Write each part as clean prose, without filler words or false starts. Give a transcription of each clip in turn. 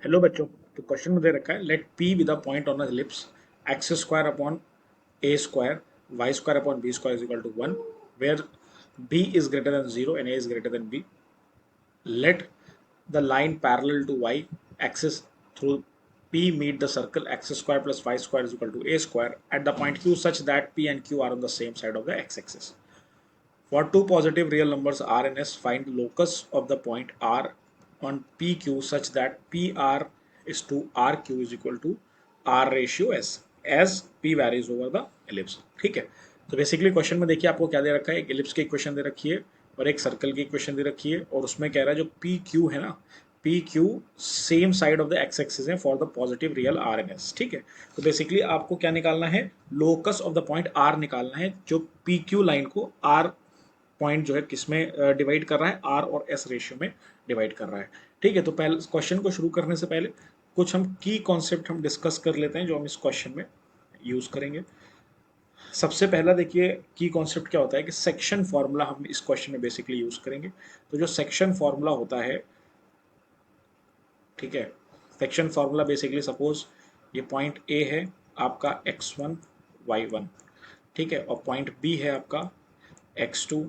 Hello बच्चों। तो question में दे रखा है let P with a point on a ellipse x square upon a square y square upon b square is equal to 1 where b is greater than 0 and a is greater than b. Let the line parallel to y axis through P meet the circle x square plus y square is equal to a square at the point Q such that P and Q are on the same side of the x-axis. For two positive real numbers R and S, find locus of the point R on PQ such that PR is to RQ is equal to R ratio S as P varies over the ellipse. ठीक है, तो basically question में देखिए आपको क्या दे रखा है, एक एलिप्स की इक्वेशन दे रखी है और एक सर्कल की इक्वेशन दे रखी है और उसमें कह रहा है जो पी क्यू है ना, P Q same side of the X axis है for the positive real R N S. ठीक है, तो बेसिकली आपको क्या निकालना है, locus of the point R निकालना है जो पी क्यू लाइन को आर पॉइंट जो है किसमें डिवाइड कर रहा है, आर और एस रेशियो में डिवाइड कर रहा है. ठीक है, तो पहले क्वेश्चन को शुरू करने से पहले कुछ हम की कॉन्सेप्ट हम डिस्कस कर लेते हैं जो हम इस क्वेश्चन में यूज करेंगे. सबसे पहला देखिए की कॉन्सेप्ट क्या होता है कि सेक्शन फॉर्मूला हम इस क्वेश्चन में बेसिकली यूज करेंगे. तो जो सेक्शन फॉर्मूला होता है, ठीक है, सेक्शन फॉर्मूला बेसिकली सपोज ये पॉइंट ए है आपका x1 y1, ठीक है, और पॉइंट बी है आपका x2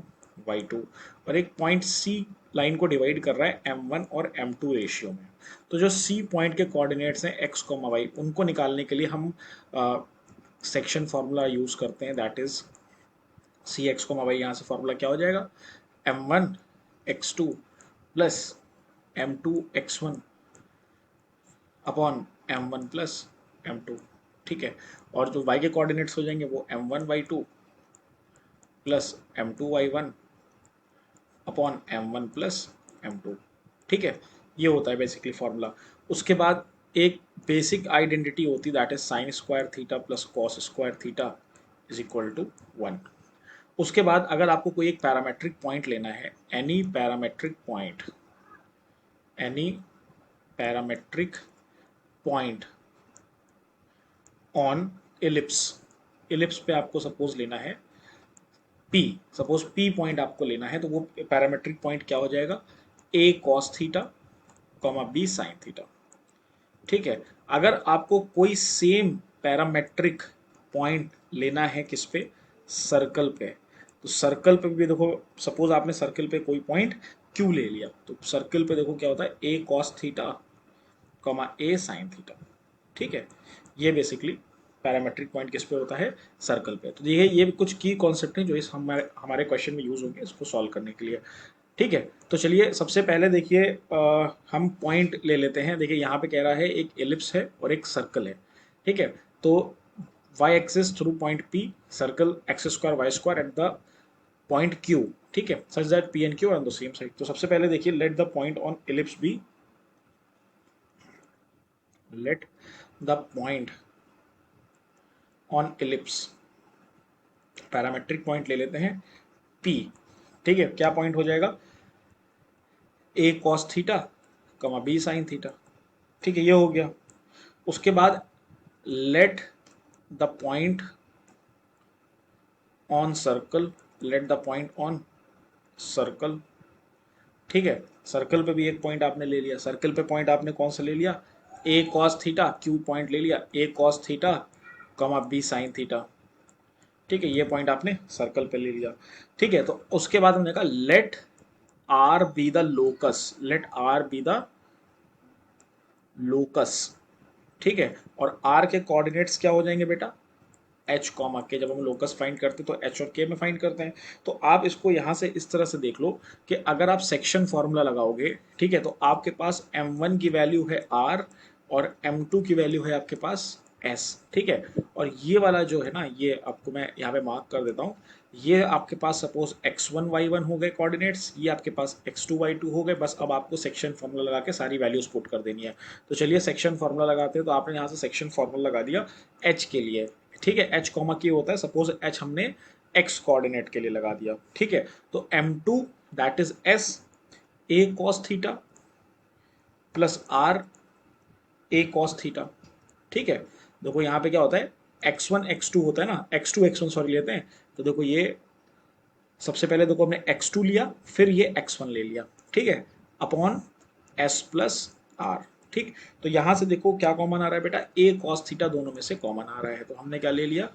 y2 और एक पॉइंट सी लाइन को डिवाइड कर रहा है m1 और m2 रेशियो में. तो जो सी पॉइंट के कोऑर्डिनेट्स हैं x, y उनको निकालने के लिए हम सेक्शन फार्मूला यूज करते हैं, दैट इज सी एक्स को वाई. यहाँ से फार्मूला क्या हो जाएगा, m1 x2 plus m2 x1 upon m1 plus m2. ठीक है, और जो y के कोऑर्डिनेट्स हो जाएंगे वो m1 y2 plus m2 y1 upon m1 plus m2. ठीक है, ये होता है बेसिकली फार्मूला. उसके बाद एक बेसिक आइडेंटिटी होती है that is sine square theta plus cos square theta is equal to 1. उसके बाद अगर आपको कोई एक पैरामेट्रिक पॉइंट लेना है, any parametric point, any parametric point on ellipse, ellipse पे आपको सपोज लेना है P, सपोज P पॉइंट आपको लेना है तो वो पैरामेट्रिक पॉइंट क्या हो जाएगा, A cos theta comma B sin theta. ठीक है, अगर आपको कोई सेम पैरामेट्रिक पॉइंट लेना है किस पे, सर्कल पे, तो सर्कल पे भी देखो सपोज आपने सर्कल पे कोई पॉइंट Q ले लिया तो सर्कल पे देखो क्या होता है, A cos theta comma A sin theta. ठीक है, ये बेसिकली पैरामेट्रिक पॉइंट किस पे होता है, सर्कल पे. तो ये कुछ की कॉन्सेप्ट हैं जो इस हमारे हमारे क्वेश्चन में यूज होंगे इसको सॉल्व करने के लिए. ठीक है, तो चलिए सबसे पहले देखिए हम पॉइंट ले लेते हैं. देखिए यहाँ पे कह रहा है एक एलिप्स है और एक सर्कल है. ठीक है, तो y axis through point P, circle x square y square at the point Q. ठीक है, such that P and Q are on the same side. तो सबसे पहले देखिए let the point on ellipse be, let the point on ellipse, parametric point ले लेते हैं P. ठीक है, क्या पॉइंट हो जाएगा, A cos थीटा कमा B sin थीटा. ठीक है, ये हो गया. उसके बाद late the point on circle, late the point on circle. ठीक है, सर्कल पे भी एक पॉइंट आपने ले लिया. सर्कल पे पॉइंट आपने कौन सा ले लिया, A cos theta, Q point ले लिया A cos थीटा कमा B sin थीटा. ठीक है, ये पॉइंट आपने सर्कल पे ले लिया. ठीक है, तो उसके बाद हमने कहा let R be the locus, let R be the locus. ठीक है, और R के कोऑर्डिनेट्स क्या हो जाएंगे बेटा, एच कॉमा के. जब हम लोकस फाइंड करते हैं तो एच और के में फाइंड करते हैं. तो आप इसको यहाँ से इस तरह से देख लो कि अगर आप सेक्शन फॉर्मूला लगाओगे, ठीक है, तो आपके पास m1 की वैल्यू है r और m2 की वैल्यू है आपके पास s. ठीक है, और ये वाला जो है ना, ये आपको मैं यहाँ पे मार्क कर देता हूँ, ये आपके पास सपोज x1 y1 हो गए कोऑर्डिनेट्स, ये आपके पास x2 y2 हो गए. बस अब आपको सेक्शन फार्मूला लगा के सारी वैल्यूज पुट कर देनी है. तो चलिए सेक्शन फार्मूला लगाते हैं. तो आपने यहाँ से सेक्शन फार्मूला लगा दिया h के लिए. ठीक है, एच कॉमा की होता है, सपोज एच हमने एक्स कोऑर्डिनेट के लिए लगा दिया. ठीक है, तो m2 that is s a cos theta plus r a cos theta. ठीक है, देखो यहाँ पे क्या होता है, x1 x2 होता है ना, x2 x1 सॉरी लेते हैं. तो देखो ये सबसे पहले देखो हमने x2 लिया फिर ये x1 ले लिया. ठीक है, अपॉन s प्लस r. ठीक, तो यहां से देखो क्या कॉमन आ रहा है बेटा, ए कॉस थीटा दोनों में से कॉमन आ रहा है, तो हमने क्या ले लिया,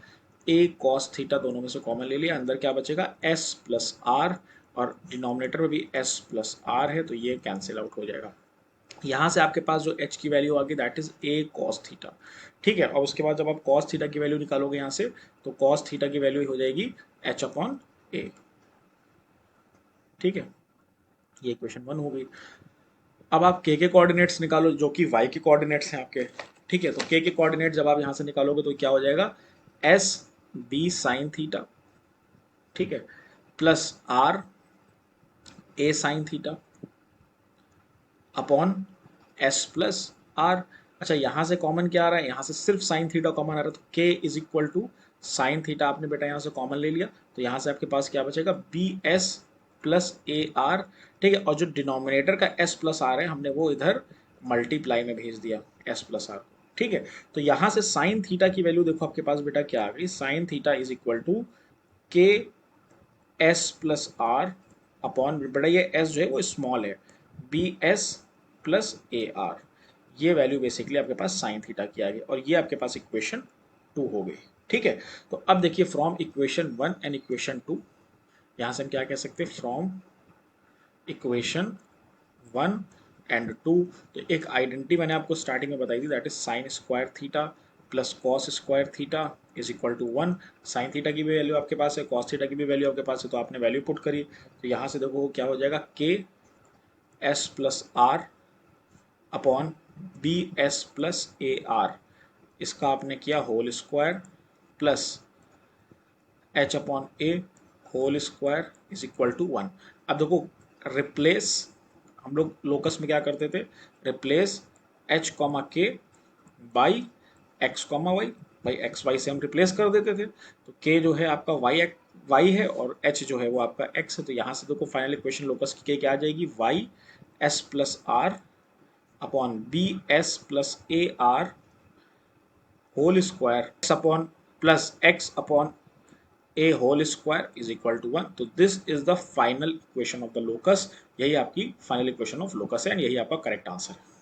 ए कॉस थीटा दोनों में से कॉमन ले लिया, अंदर क्या बचेगा एस प्लस आर, और डिनोमिनेटर में भी एस प्लस आर है, तो ये कैंसिल आउट हो जाएगा। यहाँ से आपके पास जो h की वैल्यू आ गई that is a cos theta. ठीक है, और उसके बाद जब आप कॉस थीटा की वैल्यू निकालोगे यहाँ से, तो कॉस थीटा की वैल्यू हो जाएगी h अपॉन ए। ठीक है, ये इक्वेशन 1 हो गई। अब आप के कोऑर्डिनेट्स निकालो जो कि y के कोऑर्डिनेट्स हैं आपके। ठीक है, तो के कोऑर्डिनेट जब आप यहाँ से निकालोगे तो क्या हो जाएगा, एस बी साइन थीटा, ठीक है, plus r a sine theta upon s plus r. अच्छा, यहाँ से कॉमन क्या आ रहा है, यहाँ से सिर्फ साइन थीटा कॉमन आ रहा है, तो k is equal to sine theta आपने बेटा यहाँ से कॉमन ले लिया, तो यहाँ से आपके पास क्या बचेगा, b s plus a r. ठीक है, और जो डिनोमिनेटर का एस प्लस आर है हमने वो इधर मल्टीप्लाई में भेज दिया एस प्लस आर। ठीक है, तो यहाँ से साइन थीटा की वैल्यू देखो आपके पास बेटा क्या आ गई, sine theta is equal to k s plus r upon, बेटा ये एस जो है वो स्मॉल है, b s plus a r, ये वैल्यू बेसिकली आपके पास साइन थीटा की आ गई, और ये आपके पास इक्वेशन 2 हो गई। ठीक है, तो अब देखिए फ्रॉम इक्वेशन 1 एंड इक्वेशन 2, यहाँ से हम क्या कह सकते हैं, फ्रॉम इक्वेशन 1 एंड 2, तो एक आइडेंटिटी मैंने आपको स्टार्टिंग में बताई थी, that is sine square theta plus cos square theta is equal to 1। Sine theta की भी वैल्यू आपके पास है, कॉस थीटा की भी वैल्यू आपके पास है, तो आपने वैल्यू पुट करी, तो यहाँ से देखो क्या हो जाएगा, k s plus r upon b s plus a r, इसका आपने किया whole square plus h upon a whole square is equal to 1। अब देखो रिप्लेस, हम लोग लोकस में क्या करते थे, रिप्लेस एच कॉमा के बाई एक्स कॉमा वाई, भाई एक्स वाई से हम रिप्लेस कर देते थे, तो के जो है आपका वाई है और एच जो है वो आपका एक्स है, तो यहाँ से देखो फाइनल इक्वेशन लोकस की के क्या आ जाएगी, y s plus r upon b s plus a r whole square x upon plus x upon a whole square is equal to 1। तो this is the final equation of the locus, यही आपकी final equation of locus है and यही आपका correct answer है।